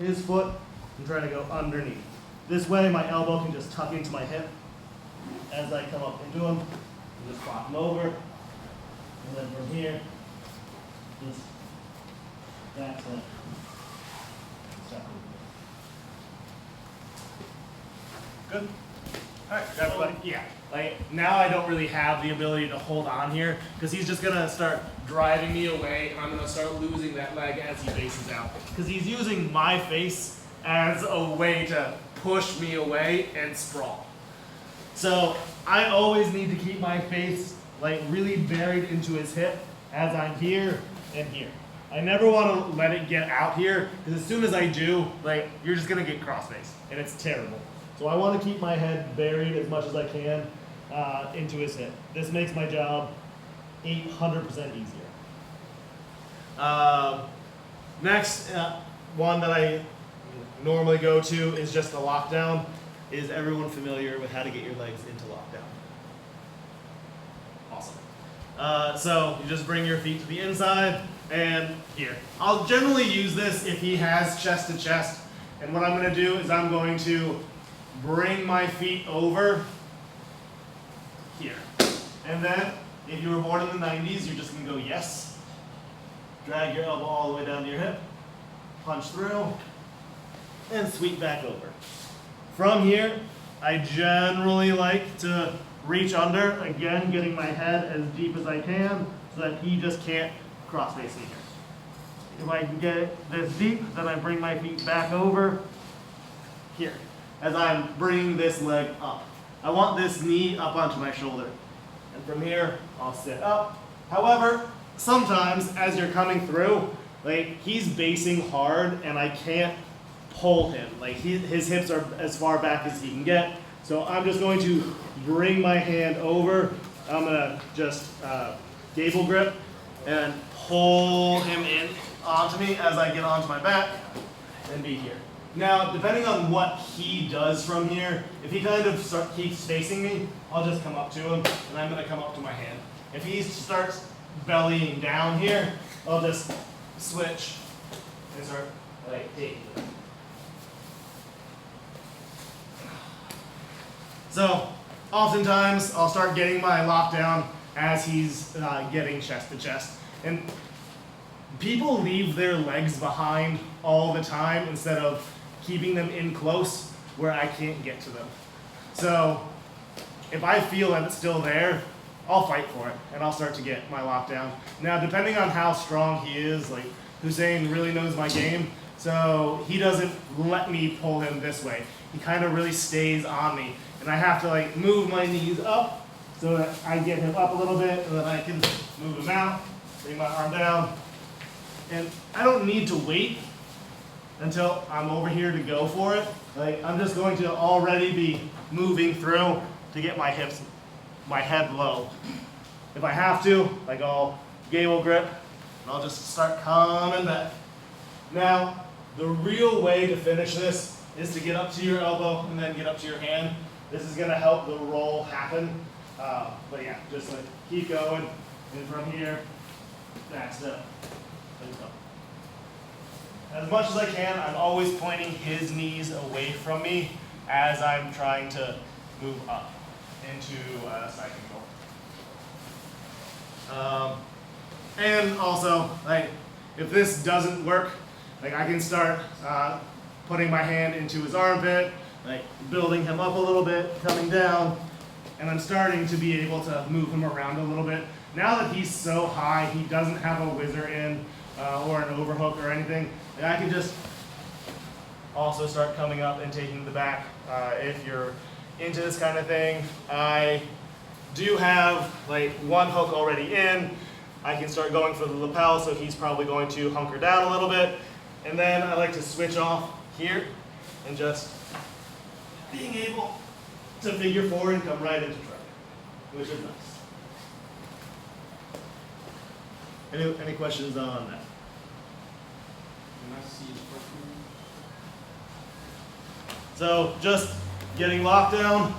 his foot and try to go underneath. This way my elbow can just tuck into my hip as I come up into him. And just flop him over. And then from here, just back to good? Alright, everybody. Yeah. Like now I don't really have the ability to hold on here because he's just gonna start driving me away and I'm gonna start losing that leg as he faces out. Because he's using my face as a way to push me away and sprawl. So I always need to keep my face like really buried into his hip as I'm here and here. I never want to let it get out here because as soon as I do, like you're just gonna get cross-faced and it's terrible. So I want to keep my head buried as much as I can into his hip. This makes my job 800% easier. Next one that I normally go to is just the lockdown. Is everyone familiar with how to get your legs into lockdown? Awesome. So you just bring your feet to the inside and here. I'll generally use this if he has chest to chest. And what I'm going to do is I'm going to bring my feet over here. And then, if you were born in the 90s, you're just going to go yes. Drag your elbow all the way down to your hip. Punch through. And sweep back over. From here, I generally like to reach under, again, getting my head as deep as I can so that he just can't cross-face me here. If I can get it this deep, then I bring my feet back over here. As I'm bringing this leg up. I want this knee up onto my shoulder. And from here, I'll sit up. However, sometimes as you're coming through, like he's basing hard and I can't pull him. Like his hips are as far back as he can get. So I'm just going to bring my hand over. I'm gonna just gable grip and pull him in onto me as I get onto my back and be here. Now, depending on what he does from here, if he kind of keeps facing me, I'll just come up to him, and I'm going to come up to my hand. If he starts bellying down here, I'll just switch and start like taking it. So, oftentimes, I'll start getting my lockdown as he's getting chest to chest. And people leave their legs behind all the time instead of keeping them in close where I can't get to them. So if I feel that it's still there, I'll fight for it and I'll start to get my lockdown. Now, depending on how strong he is, like Hussein really knows my game, so he doesn't let me pull him this way. He kind of really stays on me and I have to like move my knees up so that I get him up a little bit and then I can move him out, bring my arm down. And I don't need to wait until I'm over here to go for it. Like I'm just going to already be moving through to get my hips, my head low. If I have to, like I'll gable grip and I'll just start coming back. Now, the real way to finish this is to get up to your elbow and then get up to your hand. This is gonna help the roll happen. But yeah, just like keep going and from here, back step. As much as I can, I'm always pointing his knees away from me as I'm trying to move up into side control. And also, like, if this doesn't work, like I can start putting my hand into his armpit, like building him up a little bit, coming down, and I'm starting to be able to move him around a little bit. Now that he's so high, he doesn't have a whizzer in or an overhook or anything, and I can just also start coming up and taking the back. If you're into this kind of thing, I do have like one hook already in. I can start going for the lapel, so he's probably going to hunker down a little bit. And then I like to switch off here and just being able to figure four and come right into try, which is nice. Any questions on that? So just getting locked down,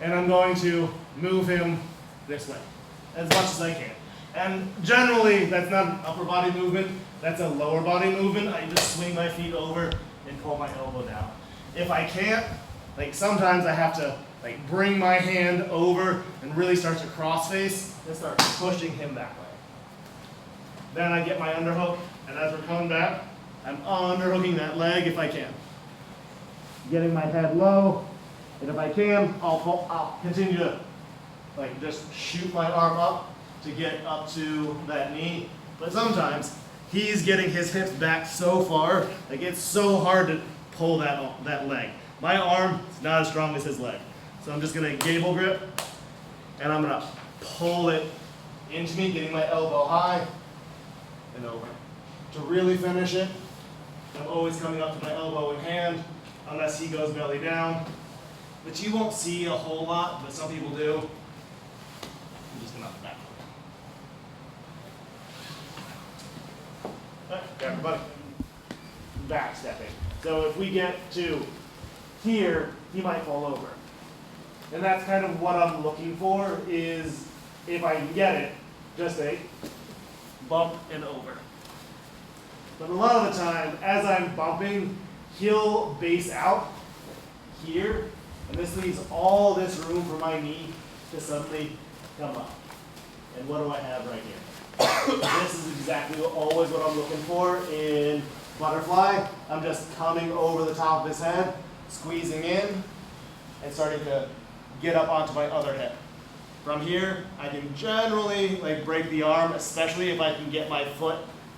and I'm going to move him this way as much as I can. And generally, that's not an upper body movement, that's a lower body movement. I just swing my feet over and pull my elbow down. If I can't, like sometimes I have to like bring my hand over and really start to cross face and start pushing him that way. Then I get my underhook, and as we're coming back, I'm underhooking that leg if I can. Getting my head low, and if I can, I'll continue to like just shoot my arm up to get up to that knee. But sometimes he's getting his hips back so far, like it's so hard to pull that leg. My arm is not as strong as his leg. So I'm just gonna gable grip, and I'm gonna pull it into me, getting my elbow high and over. To really finish it, I'm always coming up to my elbow in hand, unless he goes belly down, which you won't see a whole lot, but some people do. I'm just gonna back. Right, everybody. Back stepping. So if we get to here, he might fall over. And that's kind of what I'm looking for, is if I can get it, just a bump and over. But a lot of the time, as I'm bumping, he'll base out here, and this leaves all this room for my knee to suddenly come up. And what do I have right here? This is exactly always what I'm looking for in butterfly. I'm just coming over the top of his head, squeezing in, and starting to get up onto my other hip. From here, I can generally like break the arm, especially if I can get my foot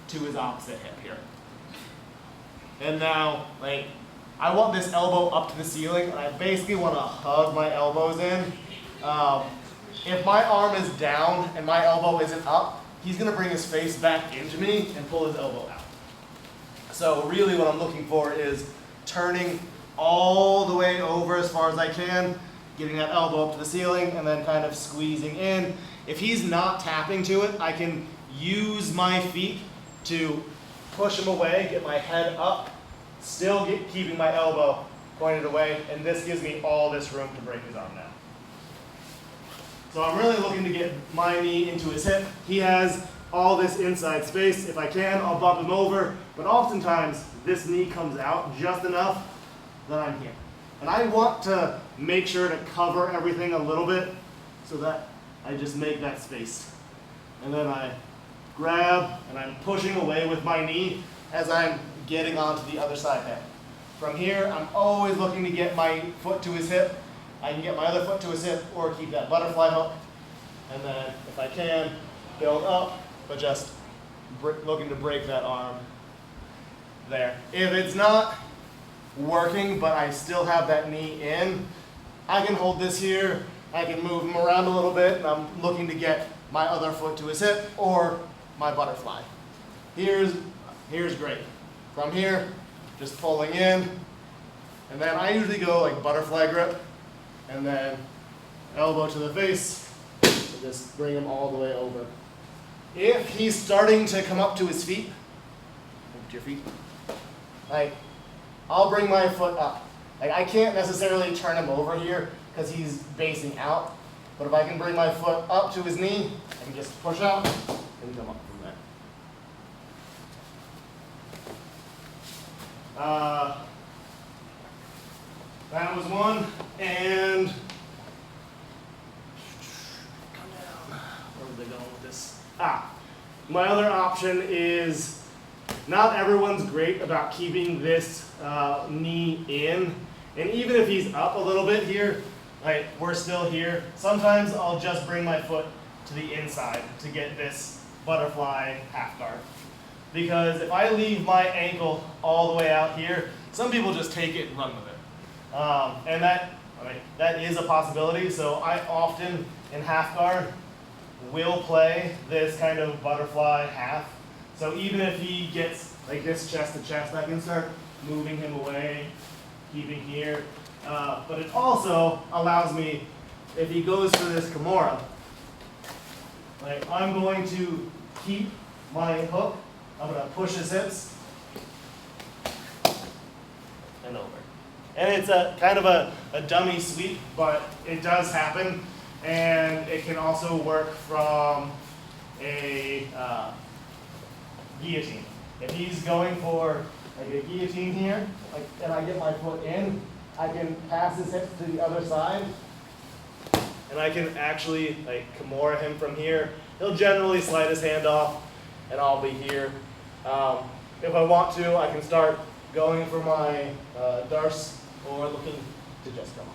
to his opposite hip here. And now, like, I want this elbow up to the ceiling, and I basically want to hug my elbows in. If my arm is down and my elbow isn't up, he's going to bring his face back into me and pull his elbow out. So really what I'm looking for is turning all the way over as far as I can, getting that elbow up to the ceiling, and then kind of squeezing in. If he's not tapping to it, I can use my feet to push him away, get my head up, still keeping my elbow pointed away, and this gives me all this room to break his arm down. So I'm really looking to get my knee into his hip. He has all this inside space. If I can, I'll bump him over, but oftentimes this knee comes out just enough that I'm here. And I want to make sure to cover everything a little bit so that I just make that space. And then I grab and I'm pushing away with my knee as I'm getting onto the other side hip. From here, I'm always looking to get my foot to his hip. I can get my other foot to his hip or keep that butterfly hook. And then if I can, build up, but just looking to break that arm there. If it's not working, but I still have that knee in, I can hold this here, I can move him around a little bit, and I'm looking to get my other foot to his hip or my butterfly. Here's great. From here, just pulling in, and then I usually go like butterfly grip, and then elbow to the face, and just bring him all the way over. If he's starting to come up to his feet, up to your feet, like, I'll bring my foot up. Like, I can't necessarily turn him over here because he's basing out, but if I can bring my foot up to his knee, I can just push out and come up from there. That was one, and come down. Where are they going with this? My other option is, not everyone's great about keeping this knee in, and even if he's up a little bit here, like we're still here, sometimes I'll just bring my foot to the inside to get this butterfly half guard. Because if I leave my ankle all the way out here, some people just take it and run with it. And that is a possibility, so I often, in half guard, will play this kind of butterfly half. So even if he gets like this chest to chest, I can start moving him away, keeping here. But it also allows me, if he goes for this Kimura, like I'm going to keep my hook, I'm going to push his hips, and over. And it's a kind of a dummy sweep, but it does happen. And it can also work from a guillotine. If he's going for like a guillotine here, and I get my foot in, I can pass his hips to the other side, and I can actually like Kimura him from here. He'll generally slide his hand off, and I'll be here. If I want to, I can start going for my darce or looking to just come off.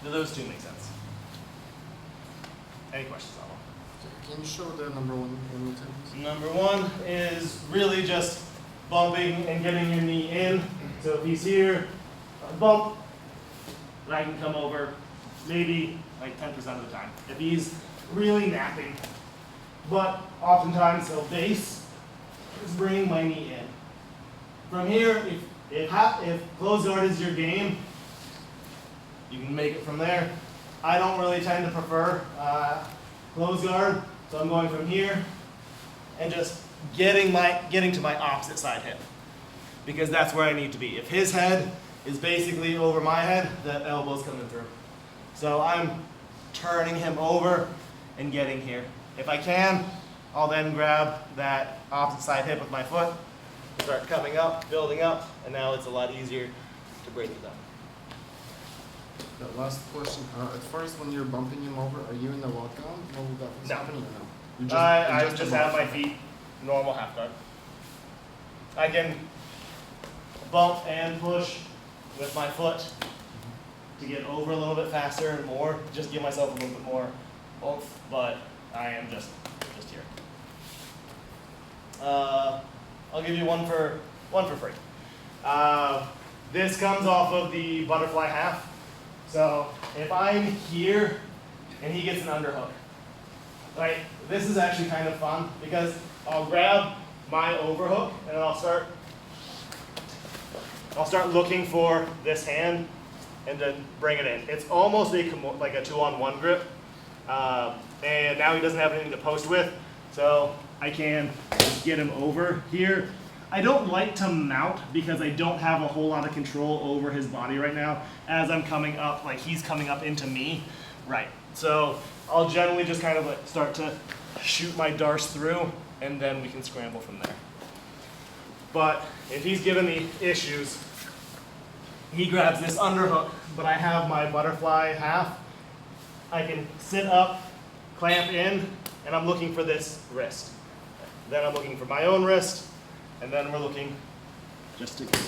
Do those two make sense? Any questions on them? Can you show the number one more time, please? Number one is really just bumping and getting your knee in. So if he's here, bump, and I can come over maybe like 10% of the time. If he's really napping, but oftentimes he'll base, just bring my knee in. From here, if close guard is your game, you can make it from there. I don't really tend to prefer close guard, so I'm going from here and just getting to my opposite side hip, because that's where I need to be. If his head is basically over my head, the elbow's coming through. So I'm turning him over and getting here. If I can, I'll then grab that opposite side hip with my foot, start coming up, building up, and now it's a lot easier to break it down. The last question. At first, when you're bumping him over, are you in the lockdown while that was No. happening or no? I just have my feet normal half guard. I can bump and push with my foot to get over a little bit faster and more, just give myself a little bit more oomph, but I am just here. I'll give you one for free. This comes off of the butterfly half. So if I'm here and he gets an underhook, right? This is actually kind of fun because I'll grab my overhook and then I'll start looking for this hand and then bring it in. It's almost like a 2-on-1 grip. And now he doesn't have anything to post with, so I can just get him over here. I don't like to mount because I don't have a whole lot of control over his body right now as I'm coming up, like he's coming up into me. Right. So I'll generally just kind of like start to shoot my darce through and then we can scramble from there. But if he's given me issues, he grabs this underhook, but I have my butterfly half. I can sit up, clamp in, and I'm looking for this wrist. Then I'm looking for my own wrist, and then we're looking just to get.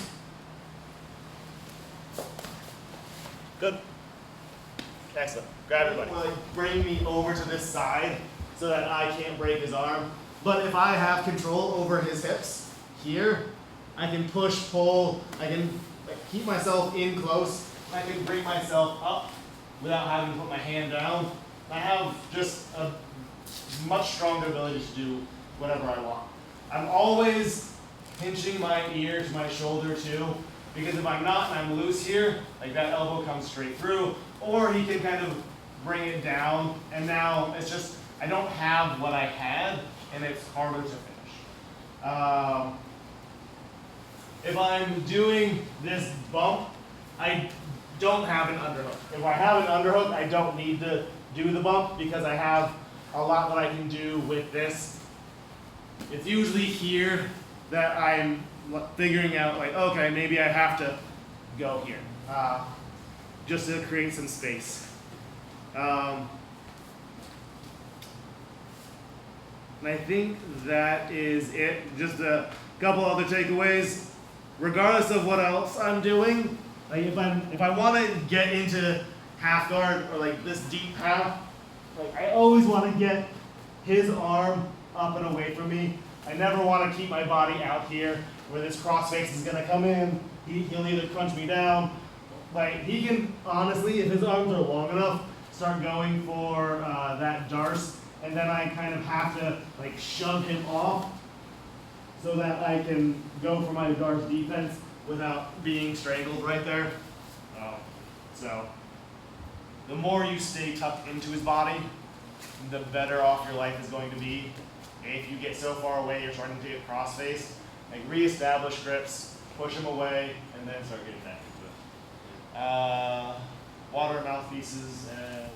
Good. Excellent. Grab everybody. Will bring me over to this side so that I can't break his arm. But if I have control over his hips here, I can push, pull, I can keep myself in close, I can bring myself up without having to put my hand down. I have just a much stronger ability to do whatever I want. I'm always pinching my ear to my shoulder too, because if I'm not and I'm loose here, like that elbow comes straight through, or he can kind of bring it down, and now it's just, I don't have what I had, and it's harder to finish. If I'm doing this bump, I don't have an underhook. If I have an underhook, I don't need to do the bump because I have a lot that I can do with this. It's usually here that I'm figuring out, like, okay, maybe I have to go here, just to create some space. And I think that is it. Just a couple other takeaways. Regardless of what else I'm doing, like if I want to get into half guard or like this deep half, like I always want to get his arm up and away from me. I never want to keep my body out here where this crossface is going to come in. He'll either crunch me down. Like he can honestly, if his arms are long enough, start going for that darce, and then I kind of have to like shove him off so that I can go for my darce defense without being strangled right there. So the more you stay tucked into his body, the better off your life is going to be. If you get so far away, you're starting to get crossface, like reestablish grips, push him away, and then start getting back into it. Water mouthpieces and